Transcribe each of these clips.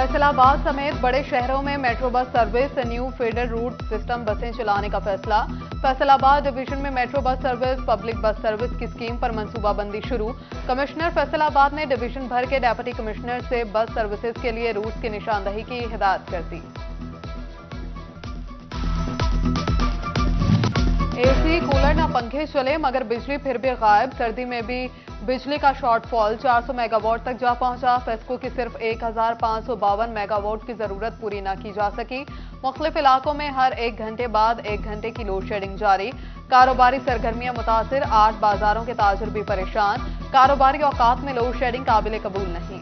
फैसलाबाद समेत बड़े शहरों में metro bus service new feeder route system बसें चलाने का फैसला। फैसलाबाद डिवीजन में metro bus service public bus service की स्कीम पर मंसूबाबंदी शुरू। कमिश्नर फैसलाबाद ने डिवीजन भर के डेप्यूटी कमिश्नर से बस सर्विसेज के लिए रूट्स की निशानदही की हिदायत कर दी। एसी कूलर न पंखे चले मगर बिजली फिर भी गायब। सर्दी में भी बिजली का शॉर्टफॉल 400 मेगावाट तक जा पहुंचा। फेस्को की सिर्फ 1552 मेगावाट की जरूरत पूरी न की जा सकी। मुख्तलिफ इलाकों में हर 1 घंटे बाद 1 घंटे की लोड शेडिंग जारी। कारोबारी सरगर्मियां मुतासिर, 8 बाजारों के ताजिर भी परेशान। कारोबारी औकात में लोड शेडिंग काबिल कबूल नहीं।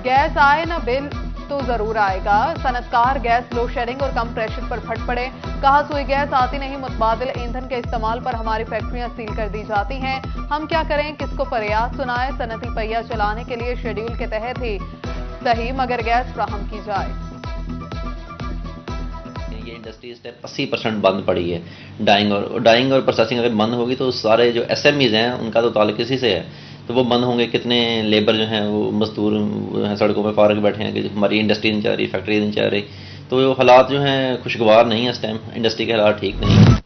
गैस आए न बिल तो जरूर आएगा। सनतकार गैस लोड शेडिंग और कम प्रेशर पर फट पड़े। कहा सुई गैस आती नहीं, मुतबादिल ईंधन के इस्तेमाल पर हमारी फैक्ट्रियां सील कर दी जाती हैं। हम क्या करें, किसको फरियाद सुनाए। सनती पहिया चलाने के लिए शेड्यूल के तहत ही सही मगर गैस फ्राहम की जाए। ये इंडस्ट्री इस टाइम 80% बंद पड़ी है। डाइंग और प्रोसेसिंग अगर बंद होगी तो सारे जो SMEs हैं उनका तो ताल्लुक इसी से है, तो वो बंद होंगे। कितने लेबर जो हैं वो मजदूर हैं सड़कों पे फारग बैठे हैं कि हमारी इंडस्ट्री नहीं चल रही, फैक्ट्री नहीं चल रही। तो हालात जो हैं खुशगवार नहीं है। इस टाइम इंडस्ट्री के हालात ठीक नहीं है।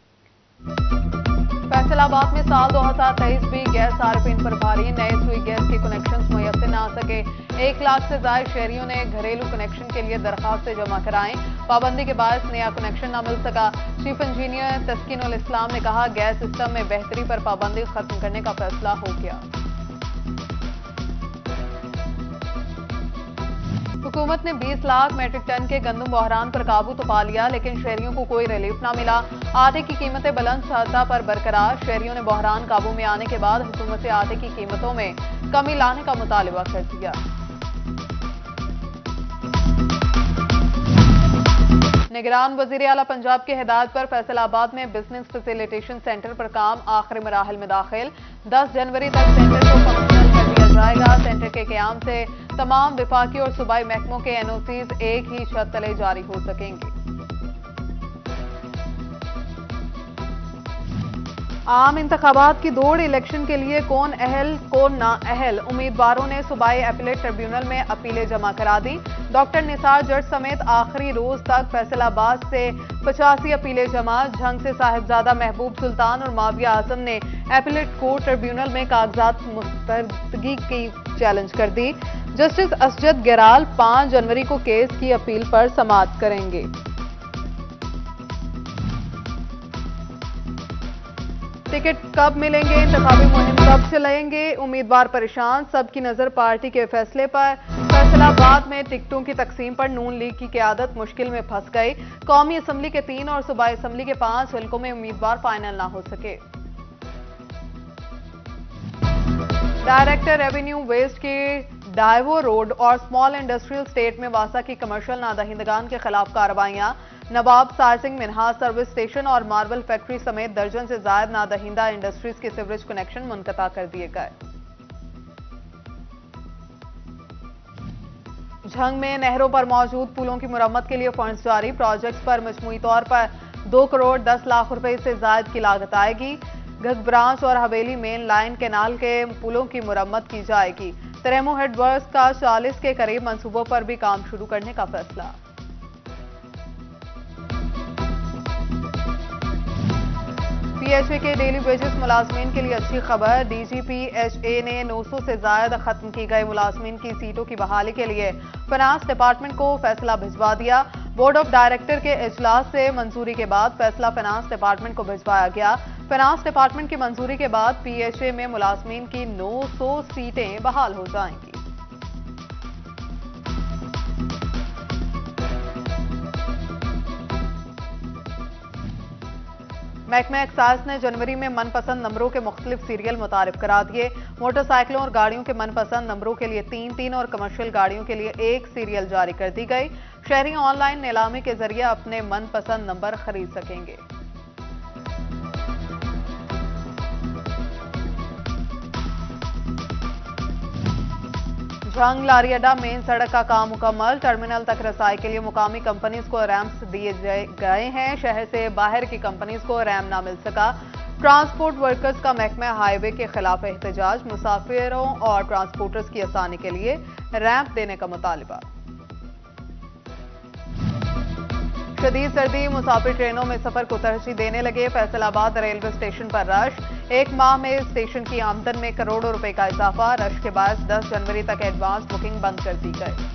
फैसलाबाद में साल 2023 भी गैस आरपीन पर भारी। नए सुई गैस के कनेक्शन मुयस्सर न आ सके। 1 लाख से ज्यादा शहरियों ने घरेलू कनेक्शन के लिए दरखास्तें जमा कराएं। पाबंदी के बाद नया कनेक्शन न मिल सका। चीफ इंजीनियर तस्कीनुल इस्लाम ने कहा गैस सिस्टम में बेहतरी पर पाबंदी खत्म करने का फैसला हो गया। हुकूमत ने 20 लाख मेट्रिक टन के गंदम बहरान पर काबू तो पा लिया, लेकिन शहरियों को कोई रिलीफ ना मिला। आटे की कीमतें बुलंद सतह पर बरकरार। शहरियों ने बहरान काबू में आने के बाद हुकूमत से आटे की कीमतों में कमी लाने का मुतालबा कर दिया। निगरान वजीर आला पंजाब की हिदायत पर फैसलाबाद में बिजनेस फैसिलिटेशन सेंटर पर काम आखिरी मराहल में दाखिल। 10 जनवरी तक सेंटर को फंक्शनल कर दिया जाएगा। सेंटर के क़याम से तमाम विफाकी और सूबाई महकमों के NOCs एक ही छत तले जारी हो सकेंगे। आम इंतखाबात की दौड़, इलेक्शन के लिए कौन अहल कौन ना अहल। उम्मीदवारों ने सूबाई अपीलेट ट्रिब्यूनल में अपीलें जमा करा दी। डॉक्टर निसार जज समेत आखिरी रोज तक फैसलाबाद से 85 अपीलें जमा। झंग से साहिबजादा महबूब सुल्तान और माविया आजम ने अपीलेट कोर्ट ट्रिब्यूनल में कागजात मुस्तरदगी की चैलेंज कर दी। जस्टिस असजद गेराल 5 जनवरी को केस की अपील पर समाअत करेंगे। टिकट कब मिलेंगे, इंतखाबी मुहिम कब चलाएंगे, उम्मीदवार परेशान। सबकी नजर पार्टी के फैसले पर। फैसलाबाद में टिकटों की तकसीम पर नून लीग की क़यादत मुश्किल में फंस गई। कौमी असम्बली के 3 और सूबाई असम्बली के 5 हल्कों में उम्मीदवार फाइनल ना हो सके। डायरेक्टर रेवेन्यू वेस्ट के डायवो रोड और स्मॉल इंडस्ट्रियल स्टेट में वासा की कमर्शियल नादहिंदगान के खिलाफ कार्रवाइयां। नवाब सार सिंह मिन्हाज सर्विस स्टेशन और मार्बल फैक्ट्री समेत दर्जन से ज्यादा नादहिंदा इंडस्ट्रीज के सीवरेज कनेक्शन मुनक़ता कर दिए गए। झंग में नहरों पर मौजूद पुलों की मुरम्मत के लिए फंड्स जारी। प्रोजेक्ट्स पर मजमूई तौर पर 2 करोड़ 10 लाख रुपए से ज्यादा की लागत आएगी। घग ब्रांच और हवेली मेन लाइन केनाल के पुलों की मुरम्मत की जाएगी। तरेमो हेडवर्क्स का 40 के करीब मंसूबों पर भी काम शुरू करने का फैसला। PHA के डेली वेजेस मुलाजमीन के लिए अच्छी खबर। DGPHA ने 900 से ज्यादा खत्म की गए मुलाजमीन की सीटों की बहाली के लिए फाइनेंस डिपार्टमेंट को फैसला भिजवा दिया। बोर्ड ऑफ डायरेक्टर के इजलास से मंजूरी के बाद फैसला फाइनेंस डिपार्टमेंट को भिजवाया गया। फाइनेंस डिपार्टमेंट की मंजूरी के बाद PHA में मुलाजमीन की 900 सीटें बहाल हो जाएंगी। महकमा एक्साइज ने जनवरी में मनपसंद नंबरों के मुख्तलिफ सीरियल मुतारिफ करा दिए। मोटरसाइकिलों और गाड़ियों के मनपसंद नंबरों के लिए 3 और कमर्शियल गाड़ियों के लिए 1 सीरियल जारी कर दी गई। शहरी ऑनलाइन नीलामी के जरिए अपने मनपसंद नंबर खरीद सकेंगे। झंग लारी अड्डा मेन सड़क का काम मुकम्मल। टर्मिनल तक रसाई के लिए मुकामी कंपनीज को रैंप्स दिए गए हैं। शहर से बाहर की कंपनीज को रैंप ना मिल सका। ट्रांसपोर्ट वर्कर्स का महकमा हाईवे के खिलाफ एहतजाज, मुसाफिरों और ट्रांसपोर्टर्स की आसानी के लिए रैंप देने का मुतालबा। शदीद सर्दी, मुसाफिर ट्रेनों में सफर को तरजीह देने लगे। फैसलाबाद रेलवे स्टेशन पर रश, एक माह में स्टेशन की आमदन में करोड़ों रुपए का इजाफा। रश के बाद 10 जनवरी तक एडवांस बुकिंग बंद कर दी गई।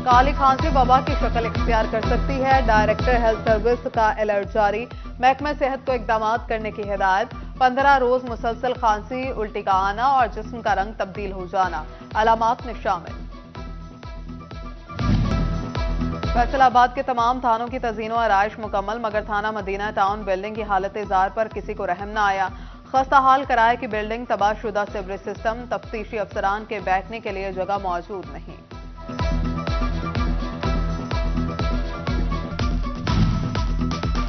काली खांसी वबा की शक्ल इख्तियार कर सकती है, डायरेक्टर हेल्थ सर्विस का अलर्ट जारी। महकमा सेहत को इकदाम करने की हिदायत। 15 रोज मुसलसल खांसी, उल्टी का आना और जिस्म का रंग तब्दील हो जाना अलामात में शामिल। फैसलाबाद के तमाम थानों की तज़ीनो आराइश मुकम्मल, मगर थाना मदीना टाउन बिल्डिंग की हालत जार पर किसी को रहम न आया। खस्ता हाल कराए कि बिल्डिंग तबाहशुदा सीवरेज सिस्टम, तफ्तीशी अफसरान के बैठने के लिए जगह मौजूद नहीं।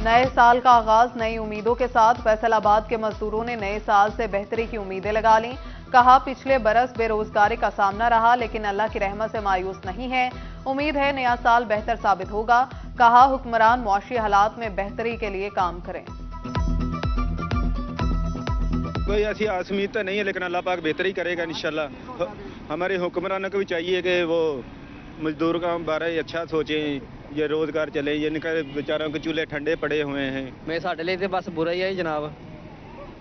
नए साल का आगाज नई उम्मीदों के साथ। फैसलाबाद के मजदूरों ने नए साल से बेहतरी की उम्मीदें लगा लीं। कहा, पिछले बरस बेरोजगारी का सामना रहा, लेकिन अल्लाह की रहमत से मायूस नहीं है। उम्मीद है नया साल बेहतर साबित होगा। कहा, हुक्मरान मुआशी हालात में बेहतरी के लिए काम करें। कोई ऐसी आस उम्मीद तो नहीं है, लेकिन अल्लाह पाक बेहतरी करेगा इंशाल्लाह। हमारे हुक्मरानों को भी चाहिए कि वो मजदूर का बारे अच्छा सोचें, ये रोजगार चले। इनका बेचारों के चूल्हे ठंडे पड़े हुए हैं। मैं साढ़े लिए बस बुरा ही है जनाब।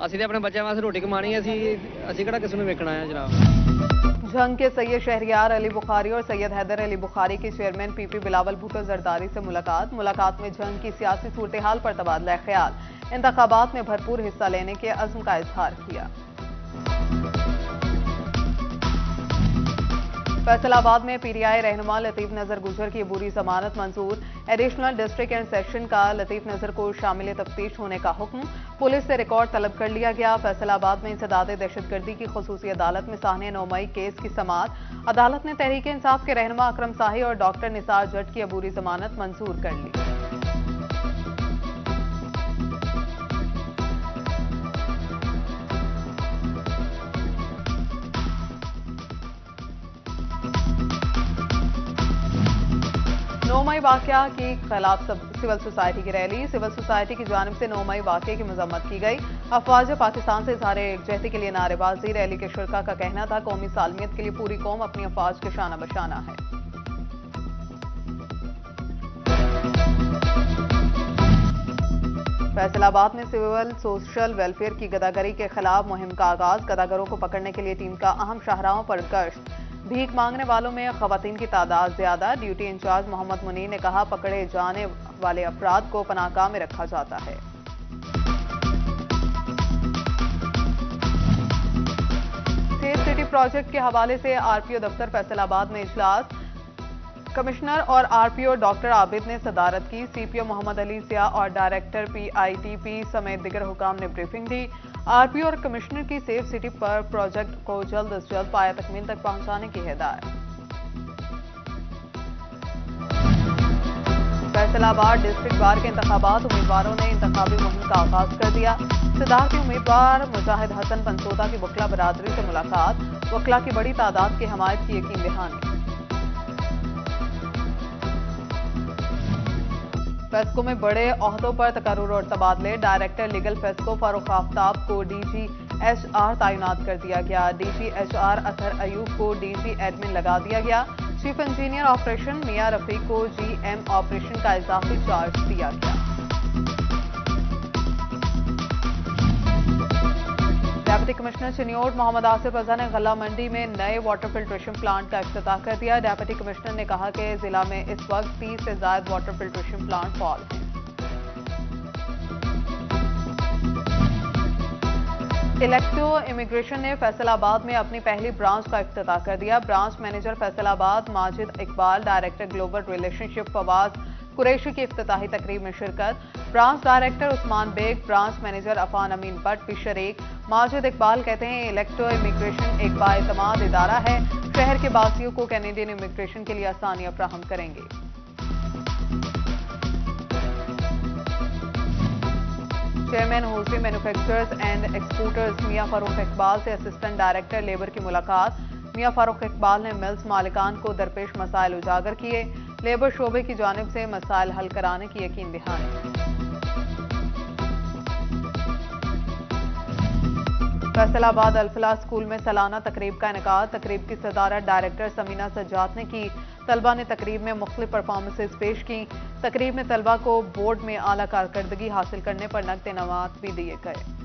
ਅਸੀਂ ਤੇ ਆਪਣੇ ਬੱਚਿਆਂ ਵਾਸਤੇ ਰੋਟੀ ਕਮਾਣੀ ਹੈ, ਅਸੀਂ ਕਿਹੜਾ किसी ਨੂੰ ਵੇਖਣਾ ਹੈ जनाब। जंग के सैयद शहरियार अली बुखारी और सैयद हैदर अली बुखारी की चेयरमैन पीपी बिलावल भुट्टो जरदारी से मुलाकात में जंग की सियासी सूरत हाल पर तबादला ख्याल, इंतखाबात में भरपूर हिस्सा लेने के अज़्म का इजहार किया। फैसलाबाद में पीटीआई रहनुमा लतीफ नजर गुजर की अबूरी जमानत मंजूर। एडिशनल डिस्ट्रिक्ट एंड सेशन का लतीफ नजर को शामिल तफ्तीश होने का हुक्म। पुलिस से रिकॉर्ड तलब कर लिया गया। फैसलाबाद में इंसदाद दहशतगर्दी की खुसूसी अदालत में साहने 9 मई केस की समाअत। अदालत ने तहरीक इंसाफ के रहनुमा अकरम साही और डॉक्टर निसार जट की अबूरी जमानत मंजूर कर ली। मई वाकया के खिलाफ सिविल सोसाइटी की रैली। सिविल सोसाइटी की जानिब से 9 मई वाकये की मजम्मत की गई। अफवाज पाकिस्तान से इजहार एकजहती के लिए नारेबाजी। रैली के शुरका का कहना था, कौमी सालमियत के लिए पूरी कौम अपनी अफवाज के शाना बशाना है। फैसलाबाद में सिविल सोशल वेलफेयर की गदागरी के खिलाफ मुहिम का आगाज। गदागरों को पकड़ने के लिए टीम का अहम शाहराहों पर गश्त। भीख मांगने वालों में खवातीन की तादाद ज्यादा। ड्यूटी इंचार्ज मोहम्मद मुनीर ने कहा, पकड़े जाने वाले अफराद को पनाहगाह में रखा जाता है। सेफ सिटी प्रोजेक्ट के हवाले से आरपीओ दफ्तर फैसलाबाद में इजलास। कमिश्नर और आरपीओ डॉक्टर आबिद ने सदारत की। सीपीओ मोहम्मद अली सिया और डायरेक्टर पीआईटीपी समेत दिगर हुकाम ने ब्रीफिंग दी। आरपीओ और कमिश्नर की सेफ सिटी पर प्रोजेक्ट को जल्द अज जल्द पाया तकमील तक पहुंचाने की हिदायत। फैसलाबाद डिस्ट्रिक्ट बार के इंतखाबात, उम्मीदवारों ने इंतखाबी मुहिम का आगाज कर दिया। सदारती उम्मीदवार मुजाहिद हसन पंसोदा की वकला बरादरी से मुलाकात। वकला की बड़ी तादाद की हमायत की यकीन दहानी। फेस्को में बड़े ओहदों पर तकर्रुर और तबादले। Director legal FESCO Farooq Aftab को डीजी एचआर तैनात कर दिया गया। डीजी एचआर अतहर अयूब को डीजी एडमिन लगा दिया गया। चीफ इंजीनियर ऑपरेशन मियां रफीक को जीएम ऑपरेशन का इजाफी चार्ज दिया गया। डेप्यूटी कमिश्नर चिन्योट मोहम्मद आसिफ रजा ने गला मंडी में नए वाटर फिल्ट्रेशन प्लांट का इफ्तिताह कर दिया। डेप्यूटी कमिश्नर ने कहा कि जिला में इस वक्त 30 से ज्यादा वाटर फिल्ट्रेशन प्लांट फाल हैं। इलेक्टो इमिग्रेशन ने फैसलाबाद में अपनी पहली ब्रांच का इफ्तिताह कर दिया। Branch manager Faisalabad Majid Iqbal, director global relationship Fawaz Qureshi की इफ्तिताही तकरीब में शिरकत। Branch director Usman Baig, branch manager Affan Amin Bhatt भी शरीक। माजिद इकबाल कहते हैं, इलेक्टो इमिग्रेशन एक बाएतमाद इदारा है, शहर के बासियों को कैनेडियन इमिग्रेशन के लिए आसानियां फराहम करेंगे। Chairman hosiery manufacturers and exporters मियां फारूक इकबाल से असिस्टेंट डायरेक्टर लेबर की मुलाकात। मियां फारूक इकबाल ने मिल्स मालिकान को दरपेश मसाइल उजागर किए। लेबर शोबे की जानिब से मसाइल हल कराने की यकीन दहानी। फैसलाबाद अल-फलाह स्कूल में सालाना तकरीब का इनेकाद। तकरीब की सदारत डायरेक्टर समीना सज्जाद ने की। तलबा ने तकरीब में मुख्तलिफ परफॉर्मेंसेज पेश की। तकरीब में तलबा को बोर्ड में आला कारकर्दगी हासिल करने पर नकद इनामात भी दिए गए।